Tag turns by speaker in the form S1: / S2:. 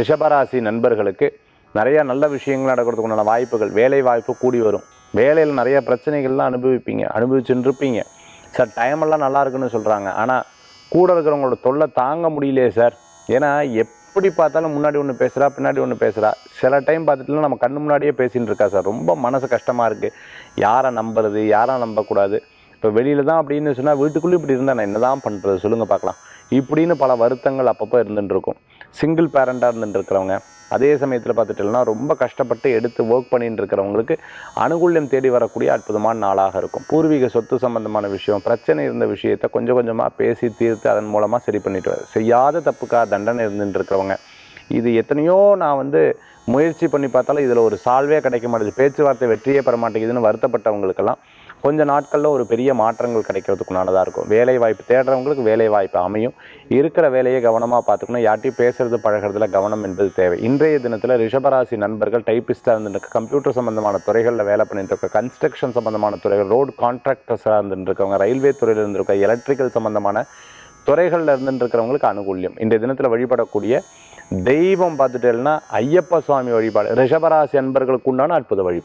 S1: ரிஷபராசி நண்பர்களுக்கு நிறைய நல்ல விஷயங்கள் நடக்கிறதுக்குண்டான வாய்ப்புகள், வேலை வாய்ப்பு கூடி வரும். வேலையில் நிறைய பிரச்சனைகள்லாம் அனுபவிச்சுட்டு இருப்பீங்க சார். டைமெல்லாம் நல்லா இருக்குன்னு சொல்கிறாங்க, ஆனால் கூட இருக்கிறவங்களோட தொல்லை தாங்க முடியலையே சார். ஏன்னா எப்படி பார்த்தாலும் முன்னாடி ஒன்று பேசுகிறா, பின்னாடி ஒன்று பேசுகிறா. சில டைம் பார்த்துட்டுலாம் நம்ம கண்ணு முன்னாடியே பேசின்னு இருக்கா சார். ரொம்ப மனசு கஷ்டமாக இருக்குது. யாரை நம்புறது, யாரை நம்பக்கூடாது. இப்போ வெளியில் தான் அப்படின்னு சொன்னால் வீட்டுக்குள்ளே இப்படி இருந்தால் நான் என்ன தான் பண்ணுறது சொல்லுங்கள் பார்க்கலாம். இப்படின்னு பல வருத்தங்கள் அப்பப்போ இருந்துட்டு இருக்கும். சிங்கிள் பேரண்டாக இருந்துட்டு இருக்கிறவங்க, அதே சமயத்தில் பார்த்துட்டோம்னா ரொம்ப கஷ்டப்பட்டு எடுத்து ஒர்க் பண்ணிட்டு இருக்கிறவங்களுக்கு அனுகூல்யம் தேடி வரக்கூடிய அற்புதமான நாளாக இருக்கும். பூர்வீக சொத்து சம்பந்தமான விஷயம், பிரச்சனை இருந்த விஷயத்தை கொஞ்சம் கொஞ்சமாக பேசி தீர்த்து அதன் மூலமாக சரி பண்ணிட்டு செய்யாத தப்புக்காக தண்டனை இருந்துட்டு இருக்கிறவங்க, இது எத்தனையோ நான் முயற்சி பண்ணி பார்த்தாலும் இதில் ஒரு சால்வே கிடைக்க மாட்டேங்குது, பேச்சுவார்த்தை வெற்றியே பெற மாட்டேங்குதுன்னு வருத்தப்பட்டவங்களுக்கெல்லாம் கொஞ்ச நாட்களில் ஒரு பெரிய மாற்றங்கள் கிடைக்கிறதுக்குனானதாக இருக்கும். வேலை வாய்ப்பு தேடுறவங்களுக்கு வேலை வாய்ப்பு அமையும். இருக்கிற வேலையை கவனமாக பார்த்துக்கணும். யார்ட்டையும் பேசுறது பழகிறதுல கவனம் என்பது தேவை. இன்றைய தினத்தில் ரிஷபராசி நண்பர்கள் டைப்பிஸ்டாக இருந்துட்டு, கம்ப்யூட்டர் சம்பந்தமான துறைகளில் வேலை பண்ணிட்டு இருக்க, கன்ஸ்ட்ரக்ஷன் சம்பந்தமான துறைகள், ரோடு கான்ட்ராக்டர்ஸாக இருந்துட்டு இருக்கவங்க, ரயில்வே துறையில் இருந்திருக்க, எலக்ட்ரிக்கல் சம்பந்தமான துறைகளில் இருந்துட்டு இருக்கிறவங்களுக்கு அனுகூல்யம். இன்றைய தினத்தில் வழிபடக்கூடிய தெய்வம் பார்த்துட்டேன்னா ஐயப்ப சுவாமி வழிபாடு ரிஷபராசி அன்பர்களுக்கு உண்டான அற்புத வழிபாடு.